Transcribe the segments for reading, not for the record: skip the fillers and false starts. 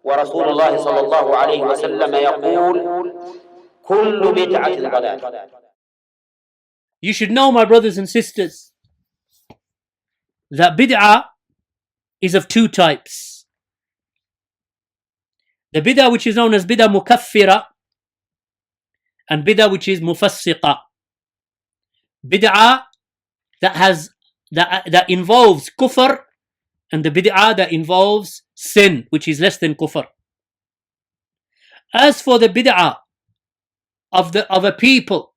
ورسول الله صلى الله عليه وسلم يقول كل بدعة ضلالة. You should know, my brothers and sisters, that bid'ah is of two types. The bid'ah which is known as bid'ah mukaffira and bid'ah which is mufassiqa. Bid'ah that involves kufr, and the bid'ah that involves sin, which is less than kufr. As for the bid'ah of a people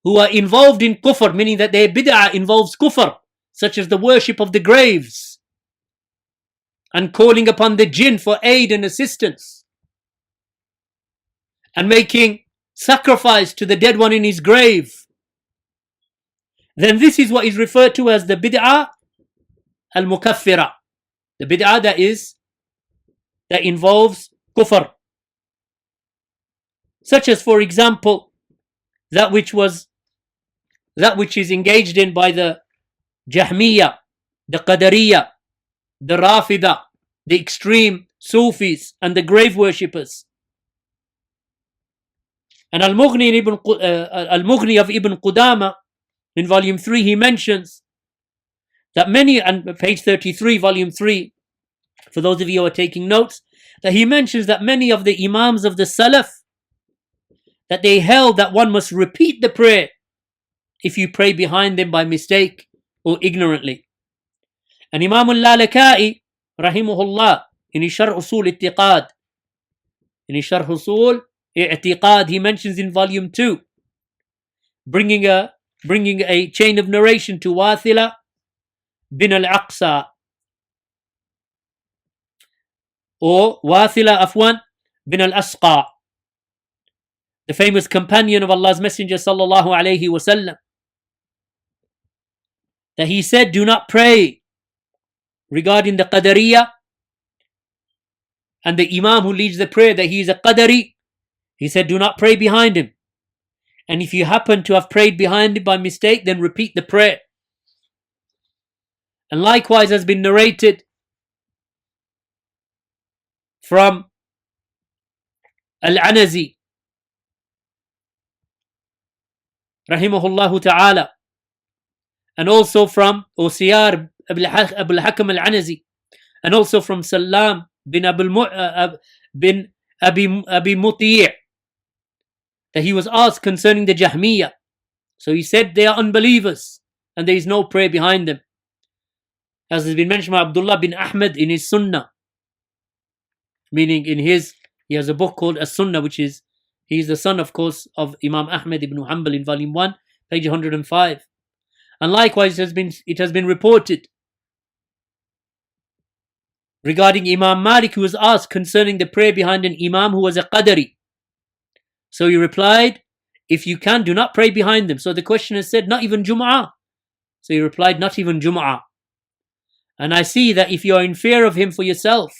who are involved in kufr, meaning that their bid'ah involves kufr, such as the worship of the graves and calling upon the jinn for aid and assistance and making sacrifice to the dead one in his grave, then this is what is referred to as the bid'ah al-mukaffira, the bid'ah that involves kufr, such as, for example, that which is engaged in by the Jahmiyyah, the Qadariyah, the Rafida, the extreme Sufis and the grave worshippers. And Al-Mughni of Ibn Qudama in volume 3, he mentions that many, and page 33, volume 3, for those of you who are taking notes, that he mentions that many of the Imams of the Salaf, that they held that one must repeat the prayer if you pray behind them by mistake or ignorantly. And Imam al-Lalaka'i, rahimahullah, in his Sharh Usul I'tiqad, he mentions in volume 2, bringing a chain of narration to Wathila bin al-Aqsa, or Wathila Afwan bin al-Asqa, the famous companion of Allah's Messenger sallallahu alayhi wasallam, that he said, do not pray regarding the Qadariyah and the Imam who leads the prayer, that he is a Qadari. He said, do not pray behind him. And if you happen to have prayed behind him by mistake, then repeat the prayer. And likewise has been narrated from Al-Anazi, rahimahullah ta'ala, and also from Osiyar Abul Hakam Al-Anazi, and also from Salam bin Abi Muti', that he was asked concerning the Jahmiyyah. So he said they are unbelievers and there is no prayer behind them, as has been mentioned by Abdullah bin Ahmad in his Sunnah, meaning he has a book called As-Sunnah, which is, he is the son, of course, of Imam Ahmad ibn Hanbal, in volume 1, page 105. And likewise it has been reported regarding Imam Malik, who was asked concerning the prayer behind an Imam who was a Qadari. So he replied, if you can, do not pray behind them. So the questioner said, not even Jum'ah? So he replied, not even Jum'ah. And I see that if you are in fear of him for yourself,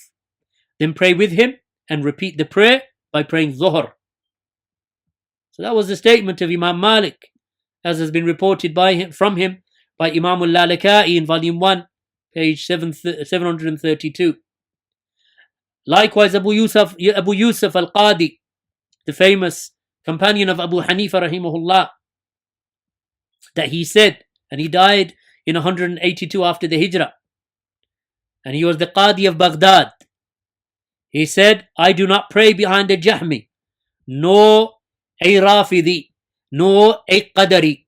then pray with him and repeat the prayer by praying Zuhr. So that was the statement of Imam Malik, as has been reported from him by Imam al-Lalaka'i in volume 1, page 732. Likewise, Abu Yusuf al-Qadi, the famous companion of Abu Hanifa rahimahullah, that he said, and he died in 182 after the Hijrah, and he was the Qadi of Baghdad. He said, I do not pray behind a Jahmi, nor a Rafidi, nor a Qadari.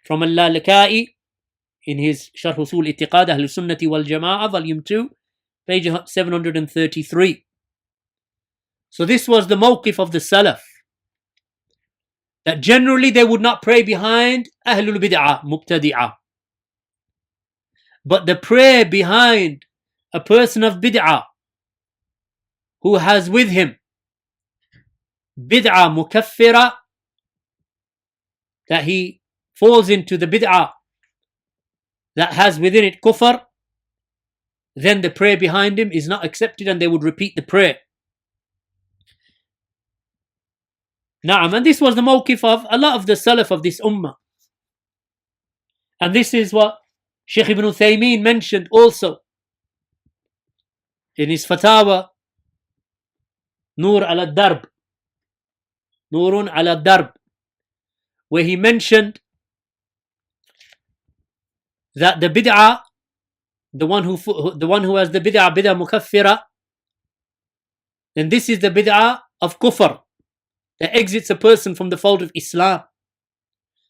From Al-Lalaka'i in his Sharh Usul I'tiqad Ahl Sunnati wal Jama'ah, volume 2, page 733. So this was the mawqif of the Salaf, that generally they would not pray behind Ahlul Bid'ah, Mubtadi'ah. But the prayer behind a person of Bid'ah who has with him Bid'ah Mukaffira, that he falls into the Bid'ah that has within it kufr, then the prayer behind him is not accepted and they would repeat the prayer. Na'am, and this was the mawqif of a lot of the Salaf of this ummah. And this is what Shaykh Ibn Uthaymeen mentioned also in his Fatawa, Nur al-Darb, Nurun al-Darb, where he mentioned that the bid'ah, the one who has the bid'ah mukaffira, then this is the bid'ah of kufr that exits a person from the fold of Islam.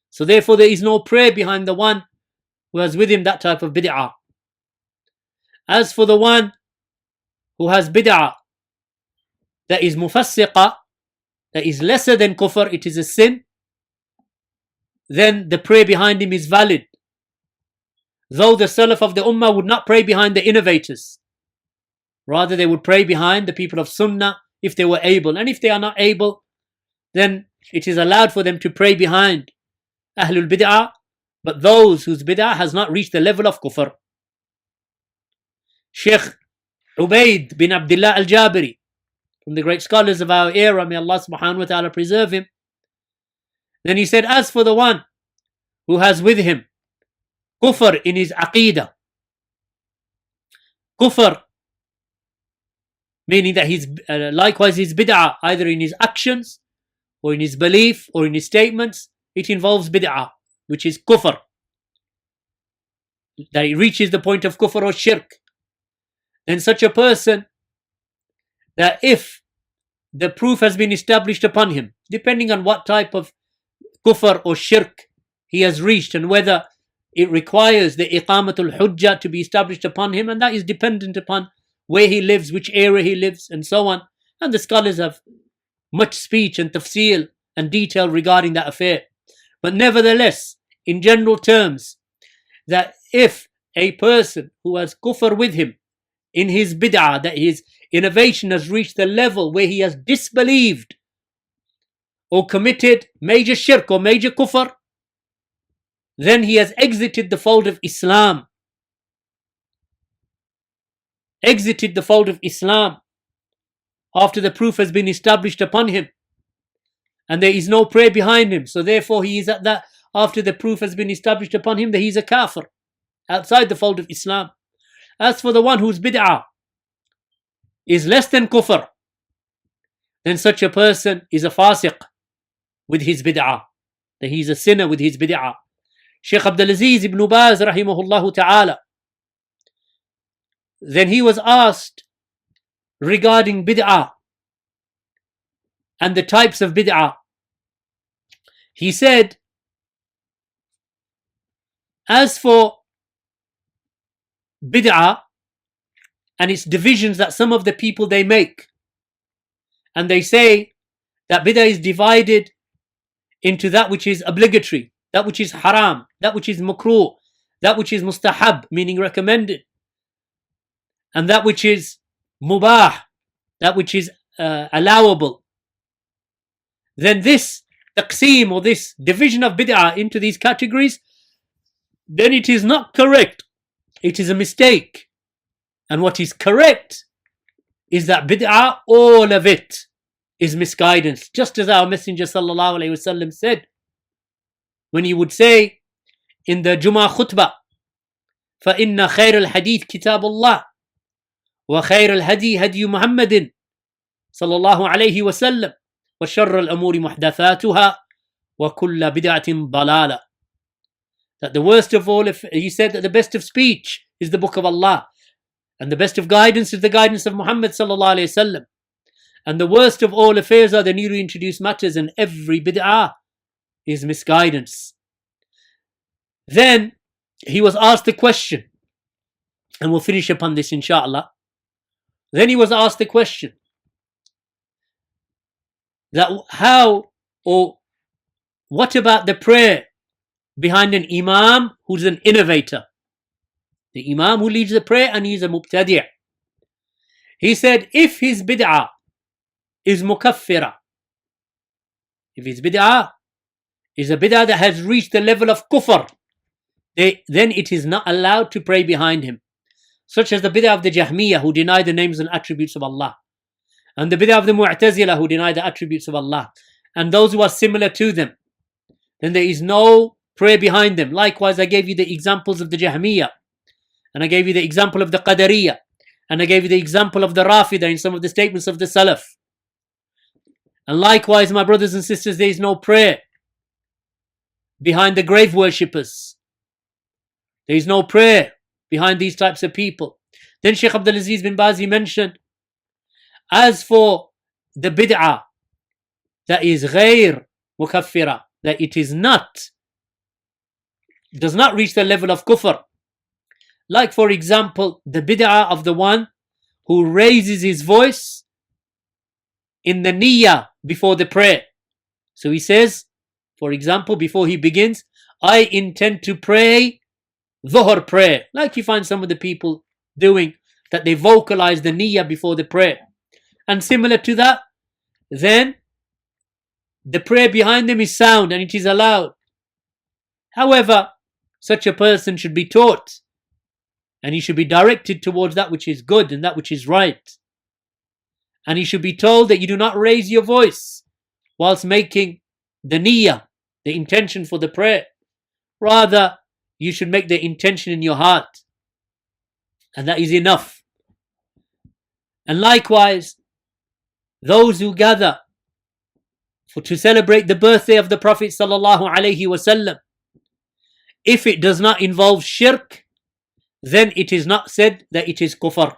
So therefore there is no prayer behind the one who has with him that type of bid'ah. As for the one who has bid'ah that is mufassiqa, that is lesser than kufr, it is a sin, then the prayer behind him is valid. Though the Salaf of the Ummah would not pray behind the innovators. Rather they would pray behind the people of Sunnah if they were able. And if they are not able, then it is allowed for them to pray behind Ahlul Bid'ah, but those whose Bid'ah has not reached the level of kufr. Sheikh Ubaid bin Abdullah al-Jabiri, from the great scholars of our era, may Allah subhanahu wa ta'ala preserve him. Then he said, as for the one who has with him kufr in his aqeedah, kufr meaning that he's likewise his bid'ah, either in his actions or in his belief or in his statements, it involves bid'ah, which is kufr, that it reaches the point of kufr or shirk. Then such a person, that if the proof has been established upon him, depending on what type of kufr or shirk he has reached and whether it requires the iqamatul hujjah to be established upon him, and that is dependent upon where he lives, which area he lives, and so on. And the scholars have much speech and tafsil and detail regarding that affair. But nevertheless, in general terms, that if a person who has kufr with him in his bid'ah, that his innovation has reached the level where he has disbelieved or committed major shirk or major kufr, then he has exited the fold of Islam. Exited the fold of Islam after the proof has been established upon him. And there is no prayer behind him. So therefore he is at that, after the proof has been established upon him, that he is a kafir, outside the fold of Islam. As for the one whose bid'ah is less than kufr, then such a person is a fasiq with his bid'ah, that he is a sinner with his bid'ah. Shaykh Abdul-Aziz ibn Baz rahimahullah ta'ala, then he was asked regarding bid'ah and the types of bid'ah. He said, as for bid'ah and its divisions that some of the people they make, and they say that bid'ah is divided into that which is obligatory, that which is haram, that which is makruh, that which is mustahab, meaning recommended, and that which is mubah, that which is allowable. Then this taqseem, or this division of bid'ah into these categories, then it is not correct. It is a mistake. And what is correct is that bid'ah, all of it, is misguidance. Just as our Messenger sallallahu alaihi wasallam said, when he would say in the Jummah khutbah, فَإِنَّ خَيْرَ الْحَدِيثِ كِتَابُ اللَّهِ وَخَيْرَ الْهَدِي هَدْيُ مُحَمَّدٍ صلى الله عليه وسلم وَشَرَّ الْأَمُورِ مُحْدَثَاتُهَا وَكُلَّ بِدْعَةٍ ضَلَالَةٍ. That the worst of all, he said that the best of speech is the book of Allah, and the best of guidance is the guidance of Muhammad sallallahu alaihi wasallam, and the worst of all affairs are the newly introduced matters, and every bid'ah is misguidance. Then he was asked the question, and we'll finish upon this inshallah. Then he was asked the question that how, or what about the prayer behind an imam who's an innovator, the imam who leads the prayer and he's a mubtadi'? He said, if his bid'ah is mukaffira, if his bid'ah is a bid'ah that has reached the level of kufr, then it is not allowed to pray behind him. Such as the bid'ah of the Jahmiyyah, who deny the names and attributes of Allah, and the bid'ah of the Mu'tazila, who deny the attributes of Allah, and those who are similar to them, then there is no prayer behind them. Likewise, I gave you the examples of the Jahmiyyah, and I gave you the example of the Qadariyah, And I gave you the example of the Rafida in some of the statements of the Salaf. And likewise, my brothers and sisters, there is no prayer behind the grave worshippers. There is no prayer behind these types of people. Then Shaykh Abdul Aziz bin Baz mentioned, as for the bid'ah that is ghair mukaffira, that it is not, does not reach the level of kufr. Like for example, the bid'ah of the one who raises his voice in the niyyah before the prayer. So he says, for example, before he begins, I intend to pray dhuhr prayer. Like you find some of the people doing, that they vocalize the niyyah before the prayer. And similar to that, then the prayer behind them is sound and it is allowed. However, such a person should be taught and he should be directed towards that which is good and that which is right. And he should be told that you do not raise your voice whilst making the niyyah, the intention for the prayer. Rather, you should make the intention in your heart. And that is enough. And likewise, those who gather to celebrate the birthday of the Prophet sallallahu alaihi wasallam, if it does not involve shirk, then it is not said that it is kufr.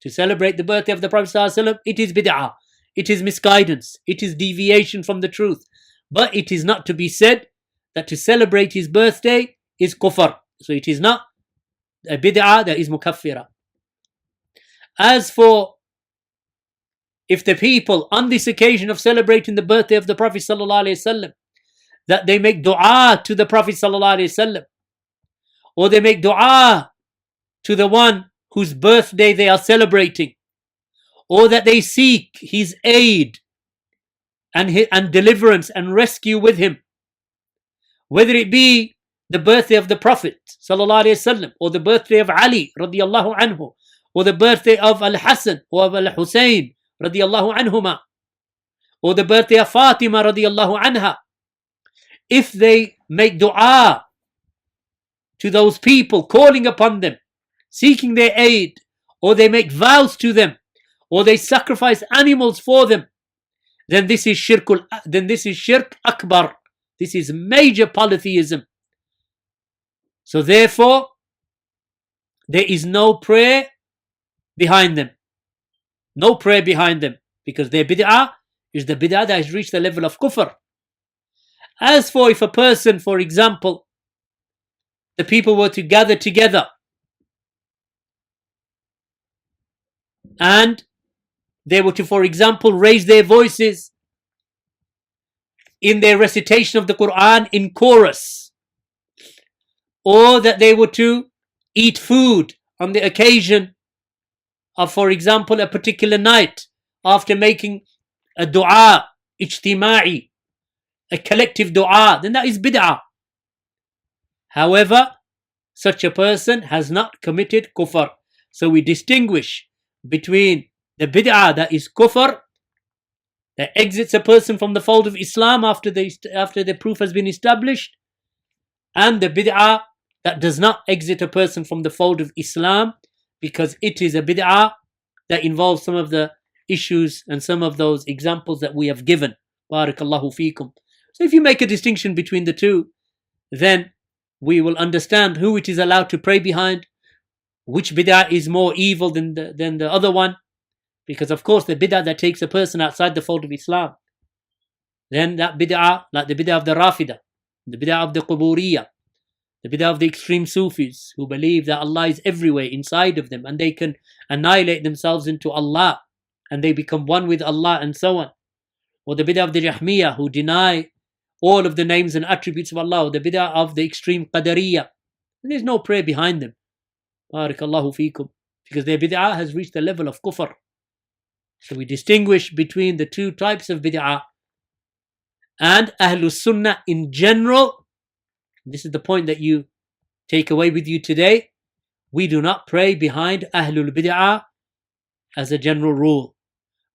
To celebrate the birthday of the Prophet sallallahu alaihi wasallam, it is bid'ah, it is misguidance, it is deviation from the truth. But it is not to be said that to celebrate his birthday is kufr. So it is not a bid'ah that is mukaffira. As for if the people on this occasion of celebrating the birthday of the Prophet sallallahu alaihi wasallam, that they make dua to the Prophet sallallahu alaihi wasallam, or they make dua to the one whose birthday they are celebrating, or that they seek his aid and deliverance and rescue with him, whether it be the birthday of the Prophet sallallahu alaihi wasallam, or the birthday of Ali radiyallahu anhu, or the birthday of Al-Hasan or of Al-Husayn radiyallahu anhuma, or the birthday of Fatima radiyallahu anha, if they make dua to those people, calling upon them, seeking their aid, or they make vows to them, or they sacrifice animals for them, then this is shirk akbar. This is major polytheism. So therefore, there is no prayer behind them. No prayer behind them, because their bid'ah is the bid'ah that has reached the level of kufr. As for if a person, for example, the people were to gather together and they were to, for example, raise their voices in their recitation of the Quran in chorus, or that they were to eat food on the occasion of, for example, a particular night after making a dua, ijtima'i, a collective dua, then that is bid'ah. However, such a person has not committed kufr. So we distinguish between the bid'ah that is kufr, that exits a person from the fold of Islam after the proof has been established, and the bid'ah that does not exit a person from the fold of Islam, because it is a bid'ah that involves some of the issues and some of those examples that we have given. Barakallahu feekum. So if you make a distinction between the two, then we will understand who it is allowed to pray behind, which bid'ah is more evil than the other one. Because of course the bid'ah that takes a person outside the fold of Islam, then that bid'ah, like the bid'ah of the Rafida, the bid'ah of the Quburiyah, the bid'ah of the extreme Sufis, who believe that Allah is everywhere inside of them and they can annihilate themselves into Allah and they become one with Allah, and so on. Or the bid'ah of the Jahmiyah, who deny all of the names and attributes of Allah, or the bid'ah of the extreme Qadariyah. And there's no prayer behind them. Barakallahu feekum. Because their bid'ah has reached the level of kufr. So we distinguish between the two types of bid'ah. And Ahlul Sunnah in general, this is the point that you take away with you today, we do not pray behind Ahlul Bid'ah as a general rule.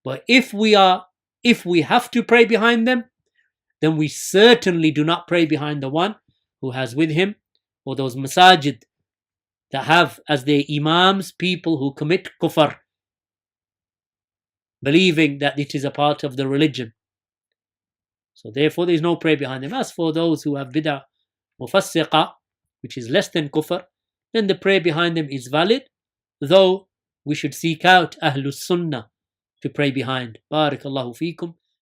But if we have to pray behind them, then we certainly do not pray behind the one who has with him, or those masajid that have as their imams people who commit kufr, believing that it is a part of the religion. So therefore there is no prayer behind them. As for those who have bid'ah mufassiqa, which is less than kufr, then the prayer behind them is valid, though we should seek out Ahlus Sunnah to pray behind. Barakallahu feekum.